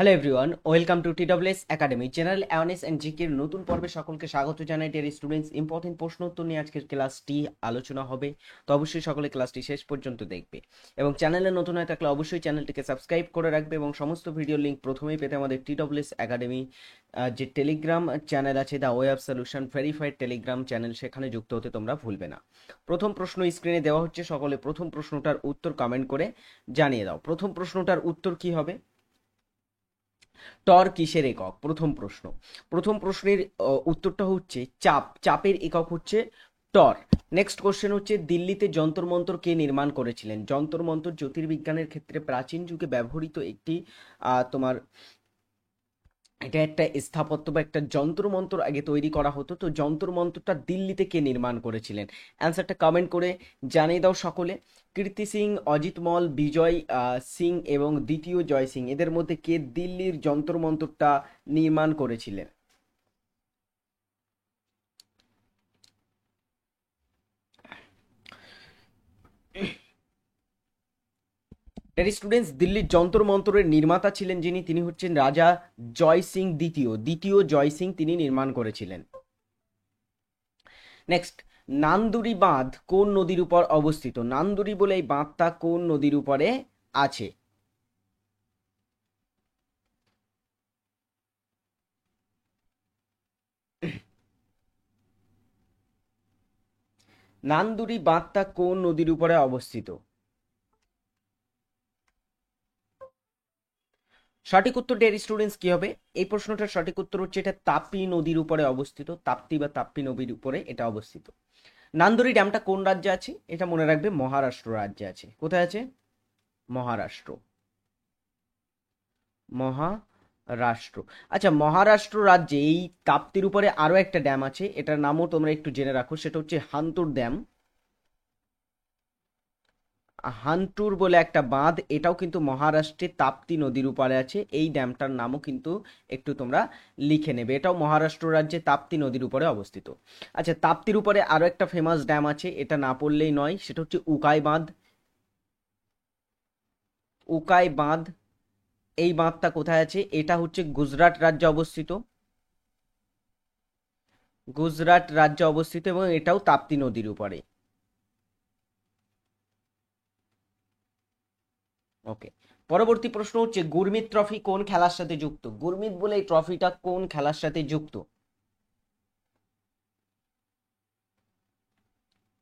Hello everyone, welcome to TWS academy. General awareness and জিকের নতুন পর্বে সকলকে স্বাগত জানাই। ডিয়ার স্টুডেন্টস, ইম্পর্টেন্ট প্রশ্ন উত্তর নিয়ে আজকের ক্লাসটি আলোচনা হবে। তো অবশ্যই সকলে ক্লাসটি শেষ পর্যন্ত দেখবে এবং চ্যানেলে নতুন হয়ে থাকলে অবশ্যই চ্যানেলটিকে সাবস্ক্রাইব করে রাখবে এবং সমস্ত ভিডিও লিঙ্ক প্রথমেই পেতে আমাদের টিডব্লিউএস একাডেমি যে টেলিগ্রাম চ্যানেল আছে, the way of solution verified Telegram channel, সেখানে যুক্ত হতে তোমরা ভুলবে না। প্রথম প্রশ্ন স্ক্রিনে দেওয়া হচ্ছে, সকলে প্রথম প্রশ্নটার উত্তর কমেন্ট করে জানিয়ে দাও। প্রথম প্রশ্নটার উত্তর কি হবে? টর কিসের একক? প্রথম প্রশ্ন। প্রথম প্রশ্নের উত্তরটা হচ্ছে চাপ। চাপের একক হচ্ছে টর। নেক্সট কোশ্চেন হচ্ছে, দিল্লিতে যন্তর মন্তর কে নির্মাণ করেছিলেন? যন্তর মন্তর জ্যোতির্বিজ্ঞানের ক্ষেত্রে প্রাচীন যুগে ব্যবহৃত একটি তোমার এটা একটা স্থাপত্য বা একটা যন্ত্র মন্তর আগে তৈরি করা হতো। তো যন্ত্র মন্তরটা দিল্লিতে কে নির্মাণ করেছিলেন? অ্যান্সারটা কমেন্ট করে জানিয়ে দাও সকলে। কীর্তি সিং, অজিত মল, বিজয় সিং এবং দ্বিতীয় জয় সিং, এদের মধ্যে কে দিল্লির যন্ত্র মন্তরটা নির্মাণ করেছিলেন? স্টুডেন্টস, দিল্লির যন্তর মন্তরের নির্মাতা ছিলেন যিনি, তিনি হচ্ছেন রাজা জয় সিং দ্বিতীয়। দ্বিতীয় জয় সিং তিনি নির্মাণ করেছিলেন। নেক্সট, নান্দুরি বাঁধ কোন নদীর উপর অবস্থিত? নান্দুরি বলে এই বাঁধটা কোন নদীর উপরে আছে? নান্দুরি বাঁধটা কোন নদীর উপরে অবস্থিত? সঠিক উত্তর ডিয়ার স্টুডেন্টস কি হবে? এই প্রশ্নটার সঠিক উত্তর হচ্ছে এটা তাপ্তি নদীর উপরে অবস্থিত। তাপ্তি বা তাপ্তি নদীর উপরে এটা অবস্থিত। নান্দুরি ড্যামটা কোন রাজ্যে আছে? এটা মনে রাখবে, মহারাষ্ট্র রাজ্যে আছে। কোথায় আছে? মহারাষ্ট্র। মহারাষ্ট্র। আচ্ছা, মহারাষ্ট্র রাজ্যে এই তাপ্তির উপরে আরো একটা ড্যাম আছে, এটার নামও তোমরা একটু জেনে রাখো, সেটা হচ্ছে হান্তুর ড্যাম। হান্টুর বলে একটা বাঁধ, এটাও কিন্তু মহারাষ্ট্রে তাপ্তি নদীর উপরে আছে। এই ড্যামটার নামও কিন্তু একটু তোমরা লিখে নেবে, এটাও মহারাষ্ট্র রাজ্যে তাপ্তি নদীর উপরে অবস্থিত। আচ্ছা, তাপ্তির উপরে আরো একটা ফেমাস ড্যাম আছে, এটা না পড়লেই নয়, সেটা হচ্ছে উকাই বাঁধ। উকাই বাঁধ, এই বাঁধটা কোথায় আছে? এটা হচ্ছে গুজরাট রাজ্যে অবস্থিত। গুজরাট রাজ্যে অবস্থিত এবং এটাও তাপ্তি নদীর উপরে। ওকে, পরবর্তী প্রশ্ন হচ্ছে, গুরমিত ট্রফি কোন খেলার সাথে যুক্ত? গুরমিত বলে এই ট্রফিটা কোন খেলার সাথে যুক্ত?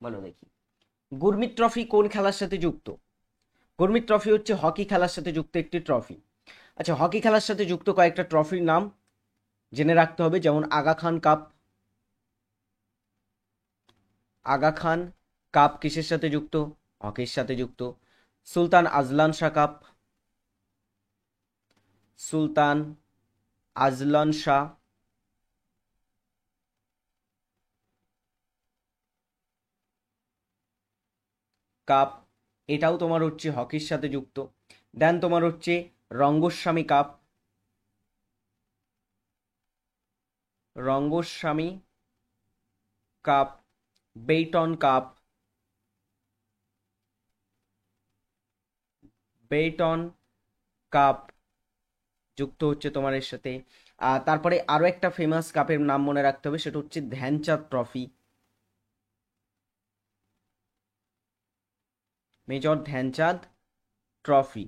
বলো দেখি। গুরমিত ট্রফি কোন খেলার সাথে যুক্ত? গুরমিত ট্রফি হচ্ছে হকি খেলার সাথে যুক্ত একটি ট্রফি। আচ্ছা, হকি খেলার সাথে যুক্ত কয়েকটা ট্রফির নাম জেনে রাখতে হবে, যেমন আগা খান কাপ। আগা খান কাপ কিসের সাথে যুক্ত? হকির সাথে যুক্ত। সুলতান আজলান শাহ কাপ। সুলতান আজলান শাহ কাপ, এটাও তোমার হচ্ছে হকির সাথে যুক্ত। দেন তোমার হচ্ছে Rangaswamy cup. Rangaswamy cup, Beighton cup. Beighton cup যুক্ত হচ্ছে তোমার এর সাথে। তারপরে আরো একটা ফেমাস কাপের নাম মনে রাখতে হবে, সেটা হচ্ছে Dhyan Chand trophy. Major Dhyan Chand trophy,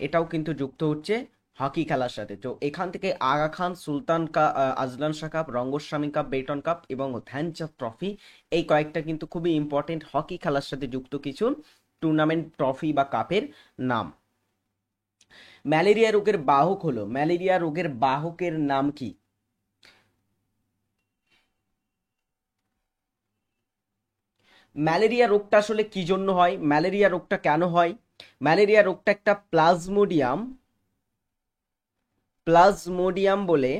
এটাও কিন্তু যুক্ত হচ্ছে হকি খেলার সাথে। তো এখান থেকে Aga Khan, Sultan Azlan Shah cup, Rangaswamy cup, Beighton cup এবং ধ্যানচাঁদ ট্রফি, এই কয়েকটা কিন্তু খুবই ইম্পর্টেন্ট হকি খেলার সাথে যুক্ত কিছু টুর্নামেন্ট ট্রফি বা কাপের নাম। ম্যালেরিয়া রোগের বাহক হলো, ম্যালেরিয়া রোগের বাহকের নাম কি? ম্যালেরিয়া রোগটা আসলে কি জন্য হয়? ম্যালেরিয়া রোগটা কেন হয়? ম্যালেরিয়া রোগটা একটা প্লাজমোডিয়াম, প্লাজমোডিয়াম বলে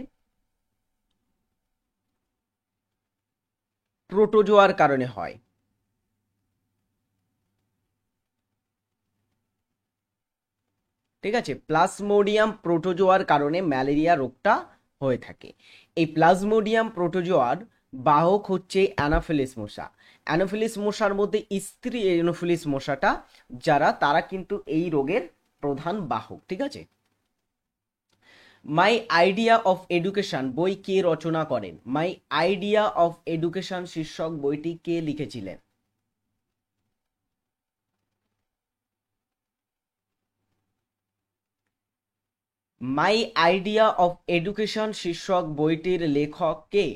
প্রোটোজোয়ার কারণে হয়। ঠিক আছে, প্লাজমোডিয়াম প্রোটোজোয়ার কারণে ম্যালেরিয়া রোগটা হয়ে থাকে। এই প্লাজমোডিয়াম প্রোটোজোয়ার বাহক হচ্ছে অ্যানোফিলিস মশা। অ্যানোফিলিস মশার মধ্যে স্ত্রী অ্যানোফিলিস মশাটা যারা, তারা কিন্তু এই রোগের প্রধান বাহক। ঠিক আছে, মাই আইডিয়া অফ এডুকেশন বই কে রচনা করেন? মাই আইডিয়া অফ এডুকেশন শীর্ষক বইটি কে লিখেছিলেন? মাই আইডিয়া অফ এডুকেশন শীর্ষক বইটির লেখক কে?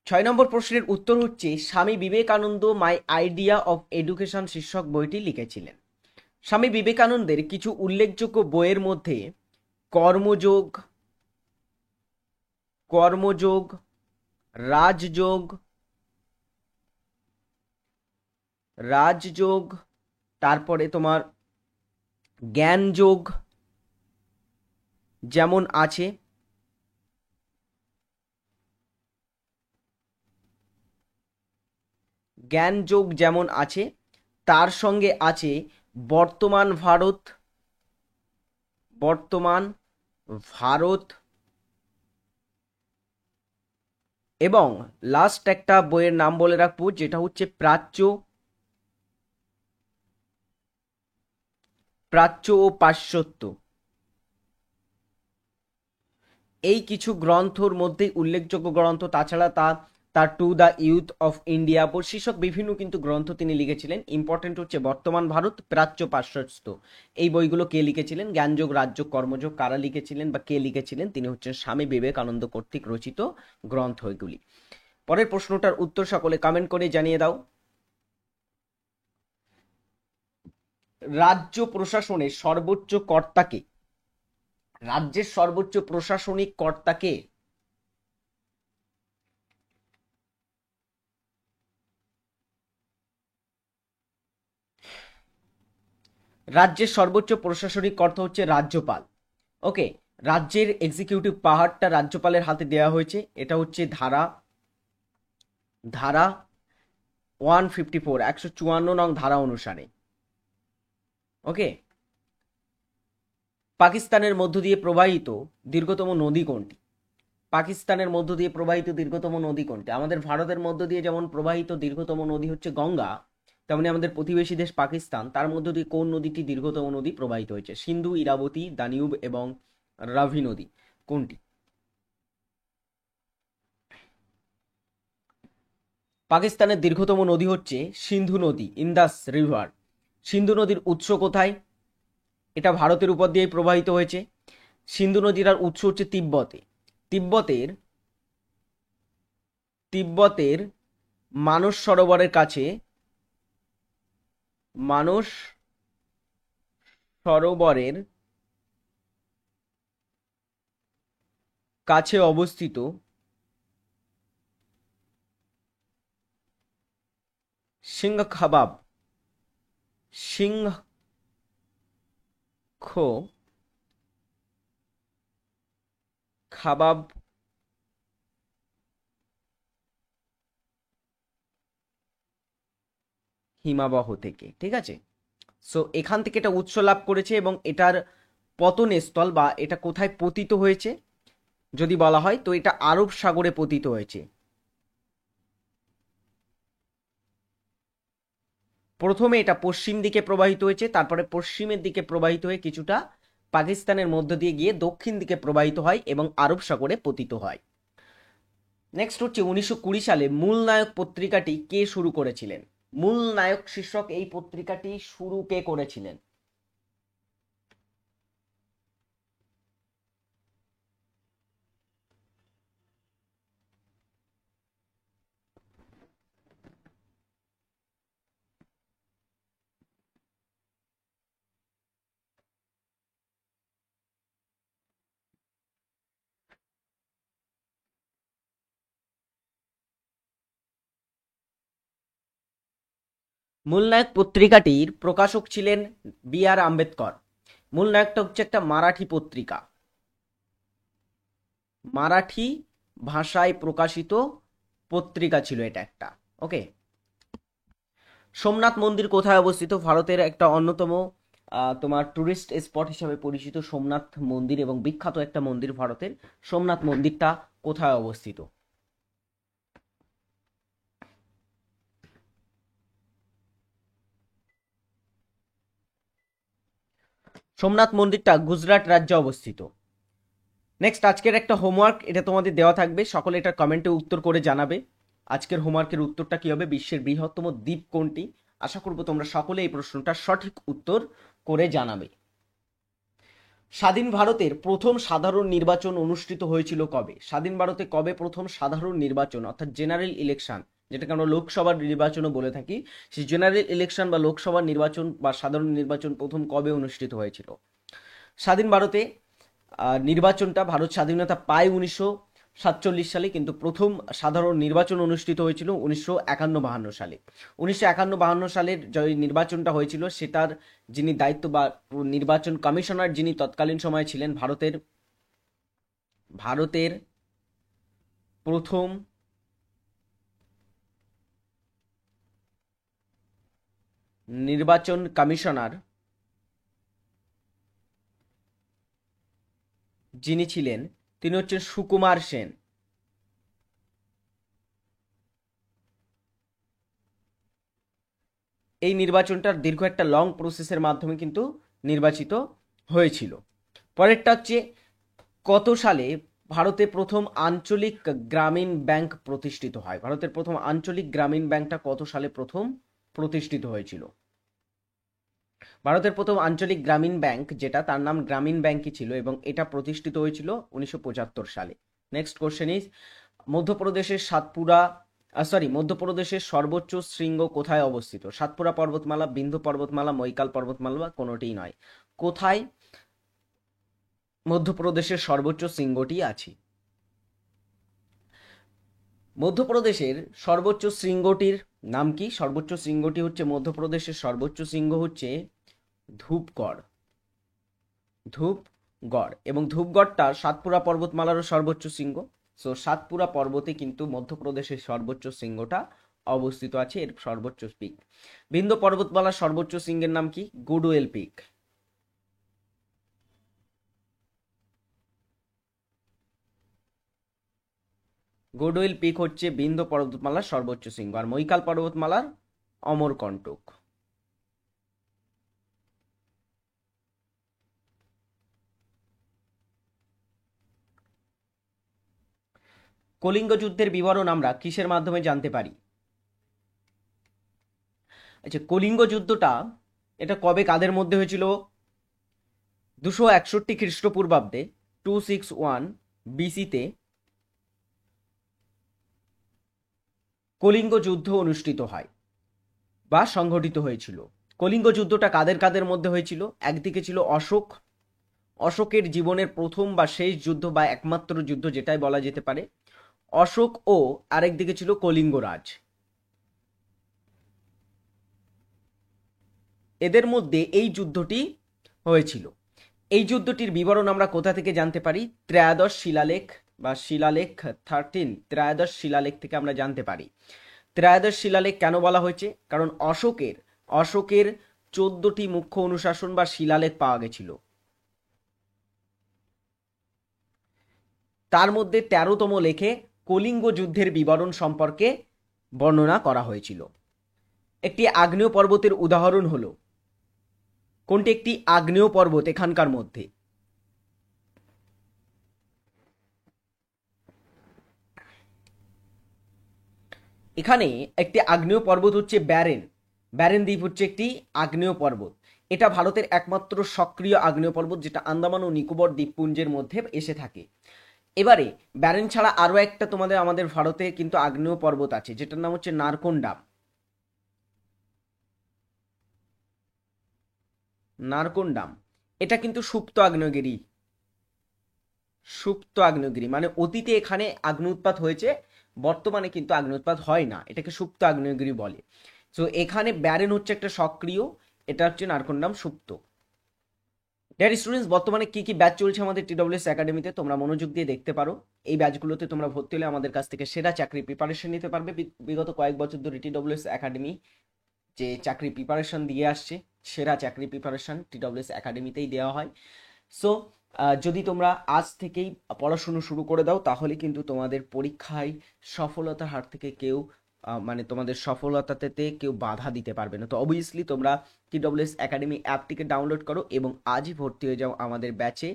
6 নম্বর প্রশ্নের উত্তর হচ্ছে স্বামী বিবেকানন্দ মাই আইডিয়া অফ এডুকেশন শীর্ষক বইটি লিখেছিলেন। স্বামী বিবেকানন্দের কিছু উল্লেখযোগ্য বইয়ের মধ্যে কর্মযোগ, কর্মযোগ, রাজযোগ, রাজযোগ, তারপরে তোমার জ্ঞানযোগ যেমন আছে, জ্ঞানযোগ যেমন আছে, তার সঙ্গে আছে বর্তমান ভারত, বর্তমান ভারত, এবং লাস্ট একটা বইয়ের নাম বলে রাখবো যেটা হচ্ছে প্রাচ্য, প্রাচ্য ও পাশ্চাত্য। এই কিছু গ্রন্থর মধ্যে উল্লেখযোগ্য গ্রন্থ, তাছাড়া তার to the youth of India শীর্ষক বিভিন্ন কিন্তু গ্রন্থ তিনি লিখেছিলেন। ইম্পর্টেন্ট হচ্ছে বর্তমান ভারত, প্রাচ্য, পাশ্চাত্য, এই বইগুলো কে লিখেছিলেন? জ্ঞানযোগ, রাজযোগ, কর্মযোগ কারা লিখেছিলেন বা কে লিখেছিলেন? তিনি হচ্ছেন স্বামী বিবেকানন্দ কর্তৃক রচিত গ্রন্থ এগুলি। পরের প্রশ্নটার উত্তর সকলে কমেন্ট করে জানিয়ে দাও। রাজ্য প্রশাসনের সর্বোচ্চ কর্তাকে? রাজ্যের সর্বোচ্চ প্রশাসনিক কর্তাকে? রাজ্যের সর্বোচ্চ প্রশাসনিক কর্তা হচ্ছে রাজ্যপাল। ওকে, রাজ্যের এক্সিকিউটিভ পাওয়ারটা রাজ্যপালের হাতে দেওয়া হয়েছে। এটা হচ্ছে ধারা 154, 154 নং ধারা অনুসারে। ওকে, পাকিস্তানের মধ্য দিয়ে প্রবাহিত দীর্ঘতম নদী কোনটি? পাকিস্তানের মধ্য দিয়ে প্রবাহিত দীর্ঘতম নদী কোনটি? আমাদের ভারতের মধ্য দিয়ে যেমন প্রবাহিত দীর্ঘতম নদী হচ্ছে গঙ্গা, তেমনি আমাদের প্রতিবেশী দেশ পাকিস্তান, তার মধ্য দিয়ে কোন নদীটি দীর্ঘতম নদী প্রবাহিত হয়েছে? সিন্ধু, ইরাবতী, দানিউব এবং রাভি নদী কোনটি? পাকিস্তানের দীর্ঘতম নদী হচ্ছে সিন্ধু নদী, ইন্দাস রিভার। সিন্ধু নদীর উৎস কোথায়? এটা ভারতের উপর দিয়েই প্রবাহিত হয়েছে। সিন্ধু নদীর আর উৎস হচ্ছে তিব্বতে। তিব্বতের তিব্বতের মানস সরোবরের কাছে, মানস সরোবরের কাছে অবস্থিত সিংহ খাবাব, সিংহ খাবাব হিমাবহ থেকে, ঠিক আছে। সো এখান থেকে এটা উৎস লাভ করেছে এবং এটার পতনের স্থল বা এটা কোথায় পতিত হয়েছে যদি বলা হয় তো এটা আরব সাগরে পতিত হয়েছে। প্রথমে এটা পশ্চিম দিকে প্রবাহিত হয়েছে, তারপরে পশ্চিমের দিকে প্রবাহিত হয়ে কিছুটা পাকিস্তানের মধ্য দিয়ে গিয়ে দক্ষিণ দিকে প্রবাহিত হয় এবং আরব সাগরে পতিত হয়। নেক্সট হচ্ছে 1920 সালে মূল নায়ক পত্রিকাটি কে শুরু করেছিলেন? মূল নায়ক শীর্ষক এই পত্রিকাটি শুরু কে করেছিলেন? মূলনায়ক পত্রিকাটির প্রকাশক ছিলেন B.R. আম্বেদকর। মূলনায়কটা হচ্ছে একটা মারাঠি পত্রিকা, মারাঠি ভাষায় প্রকাশিত পত্রিকা ছিল এটা একটা। ওকে, সোমনাথ মন্দির কোথায় অবস্থিত? ভারতের একটা অন্যতম তোমার টুরিস্ট স্পট হিসাবে পরিচিত সোমনাথ মন্দির এবং বিখ্যাত একটা মন্দির ভারতের। সোমনাথ মন্দিরটা কোথায় অবস্থিত? সোমনাথ মন্দিরটা গুজরাট রাজ্যে অবস্থিত। নেক্সট আজকের একটা হোমওয়ার্ক, এটা তোমাদের দেওয়া থাকবে, সকলে এটা কমেন্টে উত্তর করে জানাবে আজকের হোমওয়ার্কের উত্তরটা কি হবে। বিশ্বের বৃহত্তম দ্বীপ কোনটি? আশা করব তোমরা সকলে এই প্রশ্নটার সঠিক উত্তর করে জানাবে। স্বাধীন ভারতের প্রথম সাধারণ নির্বাচন অনুষ্ঠিত হয়েছিল কবে? স্বাধীন ভারতে কবে প্রথম সাধারণ নির্বাচন অর্থাৎ জেনারেল ইলেকশন, যেটাকে আমরা লোকসভার নির্বাচনও বলে থাকি, সেই জেনারেল ইলেকশন বা লোকসভার নির্বাচন বা সাধারণ নির্বাচন প্রথম কবে অনুষ্ঠিত হয়েছিল? স্বাধীন ভারতে নির্বাচনটা, ভারত স্বাধীনতা পায় 1947 সালে, কিন্তু প্রথম সাধারণ নির্বাচন অনুষ্ঠিত হয়েছিল 1951-52 সালে। 1951-52 সালের যে নির্বাচনটা হয়েছিল সেটার যিনি দায়িত্ব বা নির্বাচন কমিশনার যিনি তৎকালীন সময়ে ছিলেন, ভারতের প্রথম নির্বাচন কমিশনার যিনি ছিলেন তিনি হচ্ছেন সুকুমার সেন। এই নির্বাচনটার দীর্ঘ একটা লং প্রসেসের মাধ্যমে কিন্তু নির্বাচিত হয়েছিল। পরেরটা হচ্ছে কত সালে ভারতে প্রথম আঞ্চলিক গ্রামীণ ব্যাংক প্রতিষ্ঠিত হয়? ভারতের প্রথম আঞ্চলিক গ্রামীণ ব্যাংকটা কত সালে প্রথম প্রতিষ্ঠিত হয়েছিল? ভারতের প্রথম আঞ্চলিক গ্রামীণ ব্যাংক যেটা, তার নাম গ্রামীণ ব্যাংকই ছিল এবং এটা প্রতিষ্ঠিত হয়েছিল 1975 সালে। নেক্সট কোশ্চেন ইজ মধ্যপ্রদেশের সর্বোচ্চ শৃঙ্গ কোথায় অবস্থিত? সাতপুরা পর্বতমালা, বিন্ধ্য পর্বতমালা, মৈকাল পর্বতমালা বা কোনোটিই নয়। কোথায় মধ্যপ্রদেশের সর্বোচ্চ শৃঙ্গটি আছে? মধ্যপ্রদেশের সর্বোচ্চ শৃঙ্গটির নাম কি? সর্বোচ্চ শৃঙ্গটি হচ্ছে মধ্যপ্রদেশের সর্বোচ্চ শৃঙ্গ হচ্ছে ধূপগড়। এবং ধূপগড়টা সাতপুরা পর্বতমালারও সর্বোচ্চ শৃঙ্গ। সো সাতপুরা পর্বতে কিন্তু মধ্যপ্রদেশের সর্বোচ্চ শৃঙ্গটা অবস্থিত আছে, এর সর্বোচ্চ পিক। বিন্ধ্য পর্বতমালার সর্বোচ্চ শৃঙ্গের নাম কি? গুডওয়েল পিক। গুডওয়েল পিক হচ্ছে বিন্ধ্য পর্বতমালার সর্বোচ্চ শৃঙ্গ, আর মৈকাল পর্বতমালার অমরকণ্টক। কলিঙ্গ যুদ্ধের বিবরণ আমরা কিসের মাধ্যমে জানতে পারি? আচ্ছা, কলিঙ্গ যুদ্ধটা এটা কবে কাদের মধ্যে হয়েছিল? 261 খ্রিস্টপূর্বাব্দে 261 বিসিতে কলিঙ্গ যুদ্ধ অনুষ্ঠিত হয় বা সংঘটিত হয়েছিল। কলিঙ্গ যুদ্ধটা কাদের কাদের মধ্যে হয়েছিল? একদিকে ছিল অশোকের জীবনের প্রথম বা শেষ যুদ্ধ বা একমাত্র যুদ্ধ যেটাই বলা যেতে পারে অশোক, ও আরেকদিকে ছিল কলিঙ্গরাজ। এদের মধ্যে এই যুদ্ধটি হয়েছিল। এই যুদ্ধটির বিবরণ আমরা কোথা থেকে জানতে পারি? ত্রয়োদশ শিলালেখ বা শিলালেখ 13, ত্রয়োদশ শিলালেখ থেকে আমরা জানতে পারি। ত্রয়োদশ শিলালেখ কেন বলা হয়েছে? কারণ অশোকের 14টি মুখ্য অনুশাসন বা শিলালেখ পাওয়া গেছিল, তার মধ্যে 13তম লেখে কলিঙ্গ যুদ্ধের বিবরণ সম্পর্কে বর্ণনা করা হয়েছিল। একটি আগ্নেয় পর্বতের উদাহরণ হলো কোনটি? একটি আগ্নেয় পর্বত এখানকার মধ্যে। এখানে একটি আগ্নেয় পর্বত হচ্ছে ব্যারেন দ্বীপ হচ্ছে একটি আগ্নেয় পর্বত। এটা ভারতের একমাত্র সক্রিয় আগ্নেয় পর্বত যেটা আন্দামান ও নিকোবর দ্বীপপুঞ্জের মধ্যে এসে থাকে। এবারে ব্যারেন ছাড়া আরো একটা আমাদের ভারতে কিন্তু আগ্নেয় পর্বত আছে যেটার নাম হচ্ছে নারকোন্ডাম। এটা কিন্তু সুপ্ত আগ্নেয়গিরি, মানে অতীতে এখানে আগ্নেয়োৎপাত হয়েছে, বর্তমানে কিন্তু আগ্নেয়োৎপাত হয় না, এটাকে সুপ্ত আগ্নেয়গিরি বলে। তো এখানে ব্যারেন হচ্ছে একটা সক্রিয়, এটা হচ্ছে নারকোন্ডাম সুপ্ত। ডিয়ার স্টুডেন্টস, বর্তমানে কি কি ব্যাচ চলছে আমাদের টিডব্লিউএস একাডেমিতে তোমরা মনোযোগ দিয়ে দেখতে পারো। এই ব্যাচগুলোতে তোমরা ভর্তি হলে আমাদের কাছ থেকে সেরা চাকরির প্রিপারেশন নিতে পারবে। বিগত কয়েক বছর ধরে টিডব্লিউএস একাডেমি যে চাকরি প্রিপারেশন দিয়ে আসছে, সেরা চাকরি প্রিপারেশন টিডব্লিউএস একাডেমিতেই দেওয়া হয়। সো যদি তোমরা আজ থেকেই পড়াশুনো শুরু করে দাও তাহলে কিন্তু তোমাদের পরীক্ষায় সফলতার হার থেকে কেউ মানে তোমাদের সফলতাতে কেউ বাধা দিতে পারবে না। তো অবভিয়াসলি তোমরা TWS একাডেমি অ্যাপটিকে ডাউনলোড করো এবং আজই ভর্তি হয়ে যাও আমাদের ব্যাচে,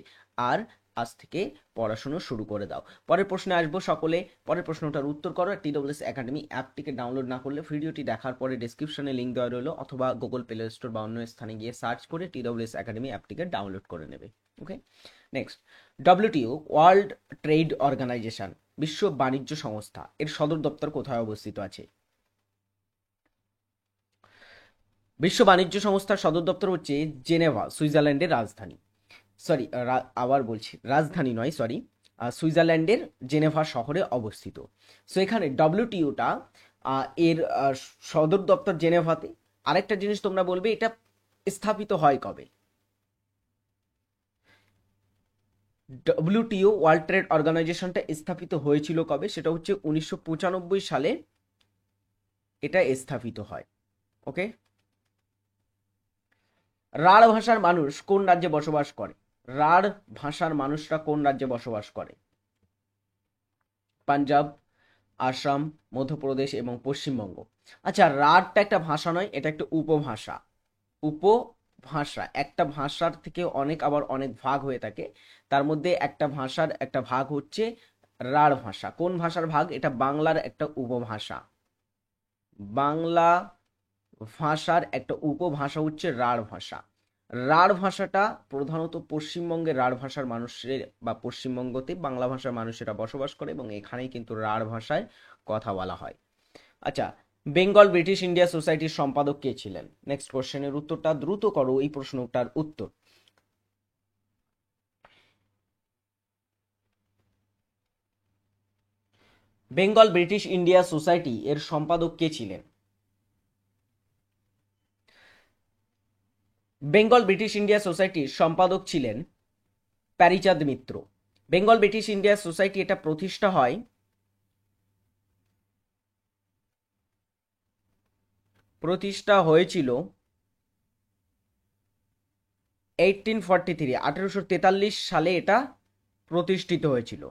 আর আজ থেকে পড়াশুনো শুরু করে দাও। পরের প্রশ্নে আসবো, সকলে পরের প্রশ্নটার উত্তর করো। TWS একাডেমি অ্যাপটিকে ডাউনলোড না করলে ভিডিওটি দেখার পরে ডেসক্রিপশনে লিঙ্ক দেওয়া রইলো, অথবা গুগল প্লে স্টোর বা অন্য স্থানে গিয়ে সার্চ করে TWS একাডেমি অ্যাপটিকে ডাউনলোড করে নেবে। Okay, next, WTO world trade organisation, বিশ্ব বাণিজ্য সংস্থা, এর সদর দপ্তর কোথায় অবস্থিত আছে? বিশ্ব বাণিজ্য সংস্থার সদর দপ্তর হচ্ছে জেনেভা, সুইজারল্যান্ডের রাজধানী। সরি, আবার বলছি, রাজধানী নয়, সরি, সুইজারল্যান্ডের জেনেভা শহরে অবস্থিত। সো এখানে ডব্লিউটিওটা এর সদর দপ্তর জেনেভাতে। আরেকটা জিনিস তোমরা বলবে, এটা স্থাপিত হয় কবে? ডব্লিউটিও ওয়ার্ল্ড ট্রেড অর্গানাইজেশনটা স্থাপিত হয়েছিল কবে? সেটা হচ্ছে 1995 সালে এটা স্থাপিত হয়। ওকে, রাঢ় ভাষার মানুষ কোন রাজ্যে বসবাস করে? রাঢ় ভাষার মানুষরা কোন রাজ্যে বসবাস করে? পাঞ্জাব, আসাম, মধ্যপ্রদেশ এবং পশ্চিমবঙ্গ। আচ্ছা, রাঢ়টা একটা ভাষা নয়, এটা একটা উপভাষা। উপভাষা, একটা ভাষার থেকে আবার অনেক ভাগ হয়ে থাকে, তার মধ্যে একটা ভাষার একটা ভাগ হচ্ছে রাঢ় ভাষা। কোন ভাষার ভাগ? এটা বাংলার একটা উপভাষা। বাংলা ভাষার একটা উপভাষা হচ্ছে রাঢ় ভাষা। রাঢ় ভাষাটা প্রধানত পশ্চিমবঙ্গের রাঢ় ভাষার মানুষের বা পশ্চিমবঙ্গতে বাংলা ভাষার মানুষেরা বসবাস করে, এবং এখানেই কিন্তু রাঢ় ভাষায় কথা বলা হয়। আচ্ছা, বেঙ্গল ব্রিটিশ ইন্ডিয়া সোসাইটির সম্পাদক কে ছিলেন? নেক্সট কোশ্চেনের উত্তরটা দ্রুত করো, এই প্রশ্নটার উত্তর। বেঙ্গল ব্রিটিশ ইন্ডিয়া সোসাইটি এর সম্পাদক কে ছিলেন? বেঙ্গল ব্রিটিশ ইন্ডিয়া সোসাইটির সম্পাদক ছিলেন প্যারীচাঁদ মিত্র। বেঙ্গল ব্রিটিশ ইন্ডিয়া সোসাইটি এটা প্রতিষ্ঠা হয়েছিল 1843 সালে এটা প্রতিষ্ঠিত হয়েছিল।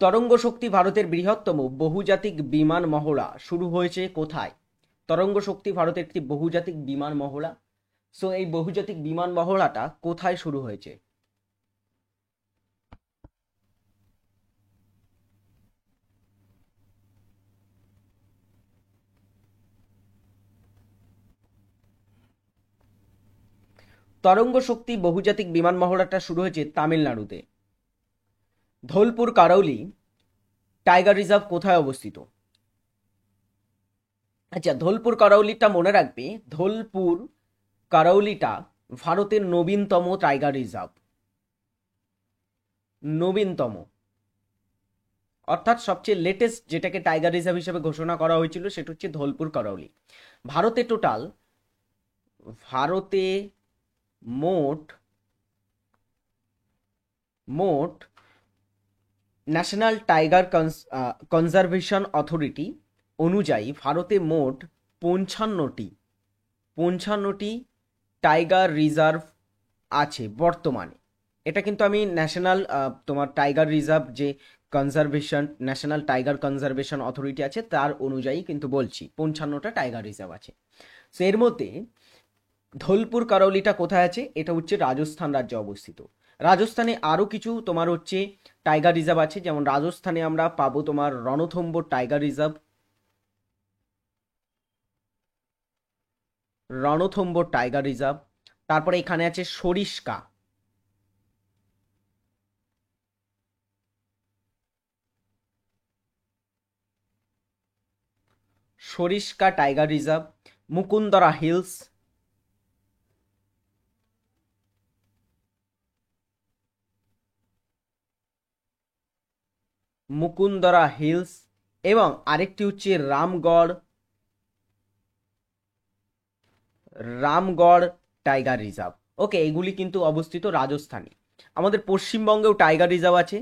তরঙ্গ শক্তি ভারতের বৃহত্তম বহুজাতিক বিমান মহড়া শুরু হয়েছে কোথায়? তরঙ্গ শক্তি ভারতের একটি বহুজাতিক বিমান মহড়া। সো এই বহুজাতিক বিমান মহড়াটা কোথায় শুরু হয়েছে? তরঙ্গ শক্তি বহুজাতিক বিমান মহড়াটা শুরু হয়েছে তামিলনাড়ুতে। ধোলপুর কারৌলি টাইগার রিজার্ভ কোথায় অবস্থিত? আচ্ছা, ধোলপুর কারৌলিটা মনে রাখবে, ধোলপুর কারৌলিটা ভারতের নবীনতম টাইগার রিজার্ভ। নবীনতম অর্থাৎ সবচেয়ে লেটেস্ট যেটাকে টাইগার রিজার্ভ হিসেবে ঘোষণা করা হয়েছিল সেটা হচ্ছে ধোলপুর কারৌলি। ভারতে মোট ন্যাশনাল টাইগার কনজারভেশন অথরিটি অনুযায়ী ভারতে মোট 55টি টাইগার রিজার্ভ আছে বর্তমানে। এটা কিন্তু আমি ন্যাশনাল তোমার টাইগার রিজার্ভ যে ন্যাশনাল টাইগার কনজারভেশন অথরিটি আছে তার অনুযায়ী কিন্তু বলছি 55টা টাইগার রিজার্ভ আছে। সো এর মধ্যে ধোলপুর কারৌলিটা কোথায় আছে? এটা হচ্ছে রাজস্থান রাজ্যে অবস্থিত। রাজস্থানে আরও কিছু তোমার হচ্ছে টাইগার রিজার্ভ আছে, যেমন রাজস্থানে আমরা পাবো তোমার রণথম্বোর টাইগার রিজার্ভ, তারপরে এখানে আছে Sariska tiger reserve, Mukundra hills, এবং আরেকটি হচ্ছে রামগড় টাইগার রিজার্ভ। ওকে, এগুলি কিন্তু অবস্থিত রাজস্থানে। আমাদের পশ্চিমবঙ্গেও টাইগার রিজার্ভ আছে।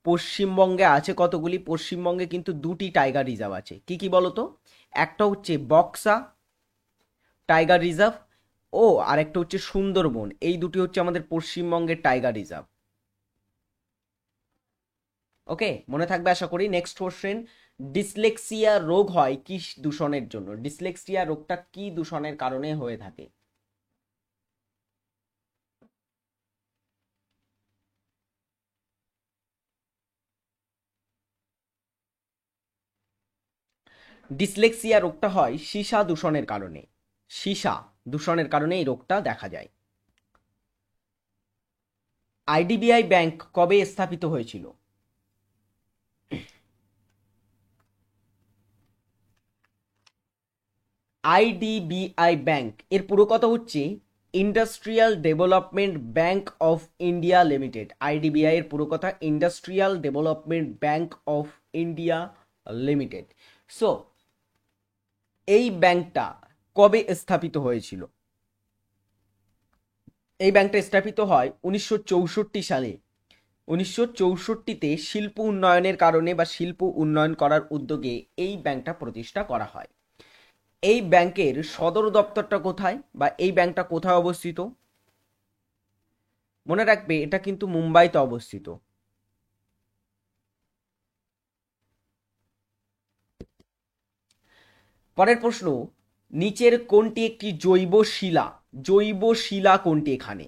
পশ্চিমবঙ্গে আছে কতগুলি? পশ্চিমবঙ্গে কিন্তু 2টি টাইগার রিজার্ভ আছে। কি কি বলতো? একটা হচ্ছে বক্সা টাইগার রিজার্ভ ও আরেকটা হচ্ছে সুন্দরবন। এই দুটি হচ্ছে আমাদের পশ্চিমবঙ্গের টাইগার রিজার্ভ। ওকে, মনে থাকবে আশা করি। নেক্সট কোশ্চেন, ডিসলেক্সিয়া রোগ হয় কি দূষণের জন্য? ডিসলেক্সিয়া রোগটা কি দূষণের কারণে হয়ে থাকে? ডিসলেক্সিয়া রোগটা হয় সীসা দূষণের কারণে। সীসা দূষণের কারণে এই রোগটা দেখা যায়। আইডিবিআই ব্যাংক কবে স্থাপিত হয়েছিল? আইডিবিআই ব্যাংক এর পুরো কথা হচ্ছে industrial development bank of India limited. IDBI এর পুরো কথা industrial development bank of India limited. So এই ব্যাংকটা কবে স্থাপিত হয়েছিল? এই ব্যাংকটা স্থাপিত হয় 1964 সালে। 1964-তে শিল্প উন্নয়নের কারণে বা শিল্প উন্নয়ন করার উদ্যোগে এই ব্যাংকটা প্রতিষ্ঠা করা হয়। এই ব্যাংকের সদর দপ্তরটা কোথায় বা এই ব্যাংকটা কোথায় অবস্থিত? মনে রাখবে এটা কিন্তু মুম্বাইতে অবস্থিত। পরের প্রশ্ন, নিচের কোনটি একটি জৈব শিলা? জৈব শিলা কোনটি এখানে?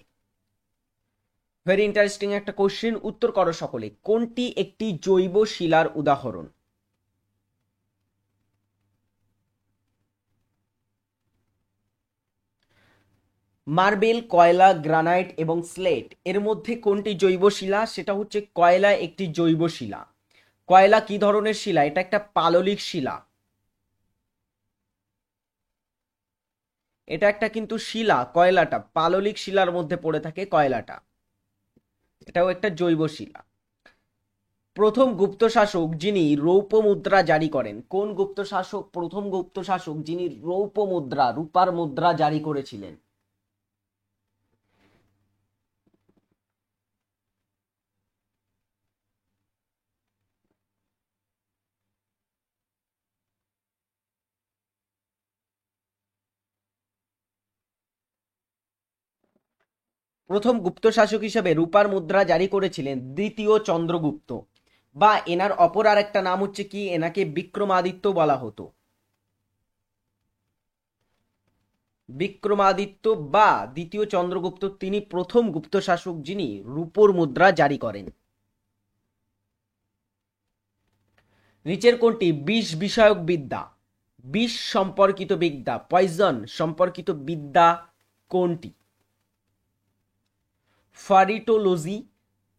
ভেরি ইন্টারেস্টিং একটা কোশ্চেন, উত্তর করো সকলে। কোনটি একটি জৈব শিলার উদাহরণ? মার্বেল, কয়লা, গ্রানাইট এবং স্লেট এর মধ্যে কোনটি জৈব শিলা? সেটা হচ্ছে কয়লা একটি জৈব শিলা। কয়লা কি ধরনের শিলা? এটা একটা পাললিক শিলা। এটা একটা কিন্তু শিলা, কয়লাটা পাললিক শিলার মধ্যে পড়ে থাকে কয়লাটা। এটাও একটা জৈব শিলা। প্রথম গুপ্ত শাসক যিনি রৌপ্য মুদ্রা জারি করেন? কোন গুপ্ত শাসক প্রথম গুপ্ত শাসক যিনি রৌপ্য মুদ্রা, রূপার মুদ্রা জারি করেছিলেন? প্রথম গুপ্ত শাসক হিসেবে রূপার মুদ্রা জারি করেছিলেন দ্বিতীয় চন্দ্রগুপ্ত, বা এনার অপর আর একটা নাম হচ্ছে কি, এনাকে বিক্রমাদিত্য বলা হতো। বিক্রমাদিত্য বা দ্বিতীয় চন্দ্রগুপ্ত তিনি প্রথম গুপ্ত শাসক যিনি রূপোর মুদ্রা জারি করেন। নিচের কোনটি বিষ বিষয়ক বিদ্যা? বিষ সম্পর্কিত বিদ্যা, পয়জন সম্পর্কিত বিদ্যা কোনটি? ফারিটোলজি,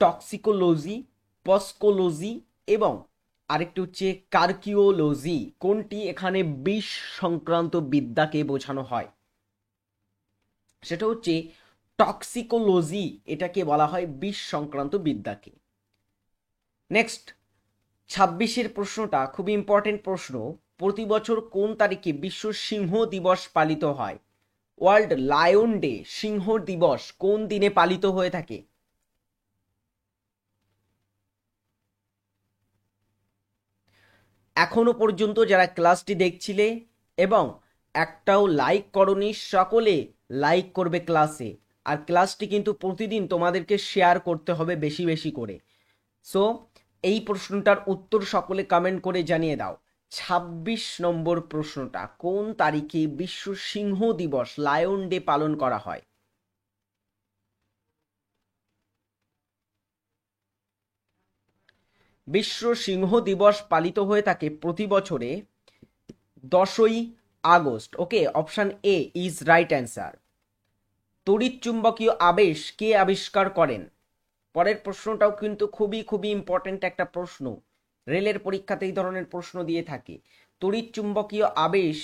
টক্সিকোলজি, পস্কোলজি এবং আরেকটি হচ্ছে কার্কিওলজি। কোনটি এখানে বিষ সংক্রান্ত বিদ্যাকে বোঝানো হয়? সেটা হচ্ছে টক্সিকোলজি, এটাকে বলা হয় বিষ সংক্রান্ত বিদ্যাকে। নেক্সট 26-এর প্রশ্নটা খুব ইম্পর্টেন্ট প্রশ্ন। প্রতি বছর কোন তারিখে বিশ্ব সিংহ দিবস পালিত হয়? ওয়ার্ল্ড লায়ন ডে, সিংহ দিবস কোন দিনে পালিত হয়ে থাকে? এখনো পর্যন্ত যারা ক্লাসটি দেখছিলে এবং একটাও লাইক করনি, সকলে লাইক করবে ক্লাসে। আর ক্লাসটি কিন্তু প্রতিদিন তোমাদেরকে শেয়ার করতে হবে বেশি বেশি করে। সো এই প্রশ্নটার উত্তর সকলে কমেন্ট করে জানিয়ে দাও। 26 নম্বর প্রশ্নটা, কোন তারিখে বিশ্ব সিংহ দিবস লায়ন ডে পালন করা হয়? বিশ্ব সিংহ দিবস পালিত হয়ে থাকে প্রতি বছরে 10ই আগস্ট। Okay, option A is right answer. তড়িৎ চুম্বকীয় আবেশ কে আবিষ্কার করেন? পরের প্রশ্নটাও কিন্তু খুবই খুবই ইম্পর্টেন্ট একটা প্রশ্ন, রেলের পরীক্ষাতে এই ধরনের প্রশ্ন দিয়ে থাকে। তড়িৎ চুম্বকীয় আবেশ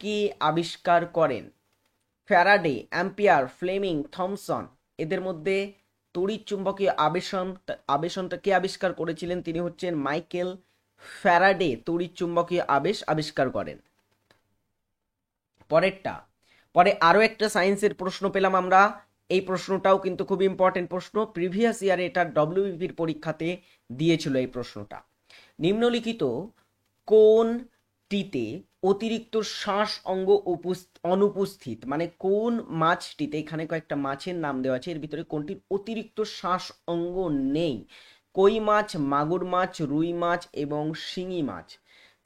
কে আবিষ্কার করেন? ফ্যারাডে, অ্যাম্পিয়ার, ফ্লেমিং, থমসন এদের মধ্যে তড়িৎ চুম্বকীয় আবেশনটা কে আবিষ্কার করেছিলেন? তিনি হচ্ছেন মাইকেল ফ্যারাডে তড়িৎ চুম্বকীয় আবেশ আবিষ্কার করেন। পরেরটা, পরে আরো একটা সায়েন্সের প্রশ্ন পেলাম আমরা। এই প্রশ্নটাও কিন্তু খুব ইম্পর্টেন্ট প্রশ্ন, প্রিভিয়াস ইয়ারে এটা ডব্লিউবিপির পরীক্ষাতে দিয়েছিল এই প্রশ্নটা। নিম্নলিখিত কোনটিতে অতিরিক্ত শ্বাস অঙ্গ অনুপস্থিত? মানে কোন মাছটিতে, এখানে কয়েকটা মাছের নাম দেওয়া আছে, এর ভিতরে কোনটির অতিরিক্ত শ্বাস অঙ্গ নেই? কই মাছ, মাগুর মাছ, রুই মাছ এবং শিঙি মাছ।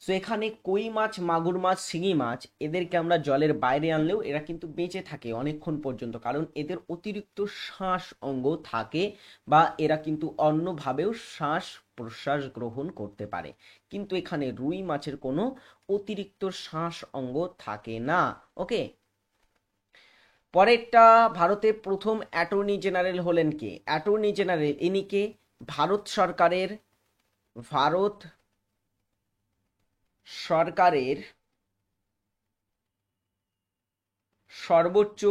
সো এখানে কই মাছ, মাগুর মাছ, শিঙি মাছ এদেরকে আমরা জলের বাইরে আনলেও এরা কিন্তু বেঁচে থাকে অনেকক্ষণ পর্যন্ত, কারণ এদের অতিরিক্ত শ্বাস অঙ্গ থাকে বা এরা কিন্তু অন্যভাবেও শ্বাস প্রশ্বাস গ্রহণ করতে পারে। কিন্তু এখানে রুই মাছের কোনো অতিরিক্ত শ্বাস অঙ্গ থাকে না। ওকে, পরেরটা, ভারতের প্রথম অ্যাটর্নি জেনারেল হলেন কে? অ্যাটর্নি জেনারেল ইনি কে? ভারত সরকারের সর্বোচ্চ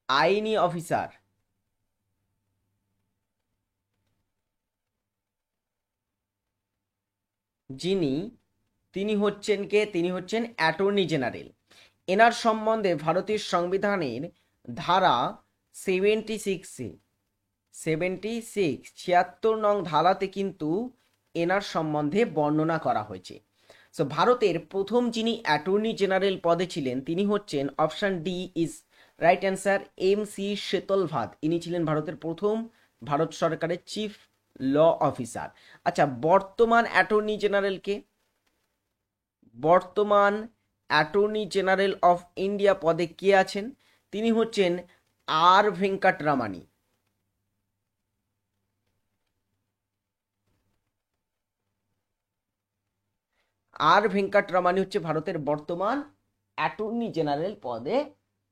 আইনি অফিসার, তিনি হচ্ছেন কে? তিনি হচ্ছেন অ্যাটর্নি জেনারেল। এনার সম্বন্ধে ভারতের সংবিধানের ধারা 76 নং ধারাতে কিন্তু এনার সম্বন্ধে বর্ণনা করা হয়েছে। সো ভারতের প্রথম যিনি অ্যাটর্নি জেনারেল পদে ছিলেন তিনি হচ্ছেন, option D is right answer, MC শেতলভাত। ইনি ছিলেন ভারতের প্রথম ভারত সরকারের চিফ ল অফিসার। আচ্ছা, বর্তমান অ্যাটর্নি জেনারেলকে? বর্তমান অ্যাটর্নি জেনারেল অফ ইন্ডিয়া পদে কে আছেন? তিনি হচ্ছেন আর ভেঙ্কটরামানি। আর ভেঙ্কটরামানি হচ্ছে ভারতের বর্তমান অ্যাটর্নি জেনারেল পদে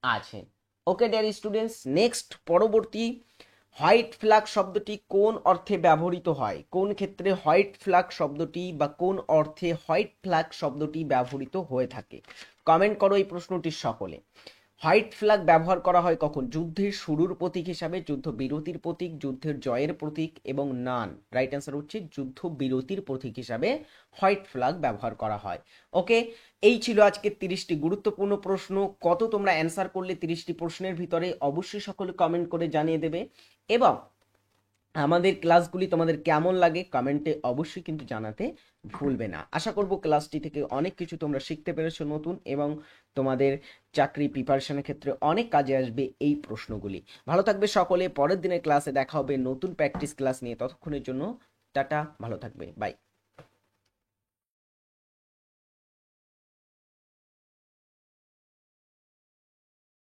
আছেন। ওকে ডিয়ার স্টুডেন্টস, নেক্সট পরবর্তী, হোয়াইট ফ্ল্যাগ শব্দটি কোন অর্থে ব্যবহৃত হয়? কোন ক্ষেত্রে হোয়াইট ফ্ল্যাগ শব্দটি বা কোন অর্থে হোয়াইট ফ্ল্যাগ শব্দটি ব্যবহৃত হয়ে থাকে? কমেন্ট করো এই প্রশ্নটির সকলে। হোয়াইট ফ্ল্যাগ ব্যবহার করা হয় কখন? যুদ্ধের শুরুর প্রতীক হিসাবে, যুদ্ধ বিরতির প্রতীক, যুদ্ধের জয়ের প্রতীক এবং নান। রাইট অ্যান্সার হচ্ছে যুদ্ধ বিরতির প্রতীক হিসাবে হোয়াইট ফ্ল্যাগ ব্যবহার করা হয়। ওকে, এই ছিল আজকের 30টি গুরুত্বপূর্ণ প্রশ্ন। কত তোমরা অ্যান্সার করলে 30টি প্রশ্নের ভিতরে অবশ্যই সকলে কমেন্ট করে জানিয়ে দেবে, এবং আমাদের ক্লাসগুলি তোমাদের কেমন লাগে কমেন্টে অবশ্যই কিন্তু জানাতে ভুলবে না। আশা করব ক্লাসটি থেকে অনেক কিছু তোমরা শিখতে পেরেছো নতুন, এবং তোমাদের চাকরি প্রিপারেশনের ক্ষেত্রে অনেক কাজে আসবে এই প্রশ্নগুলি। ভালো থাকবে সকলে, পরের দিনের ক্লাসে দেখা হবে নতুন প্র্যাকটিস ক্লাস নিয়ে। ততক্ষণের জন্য টাটা, ভালো থাকবে, বাই।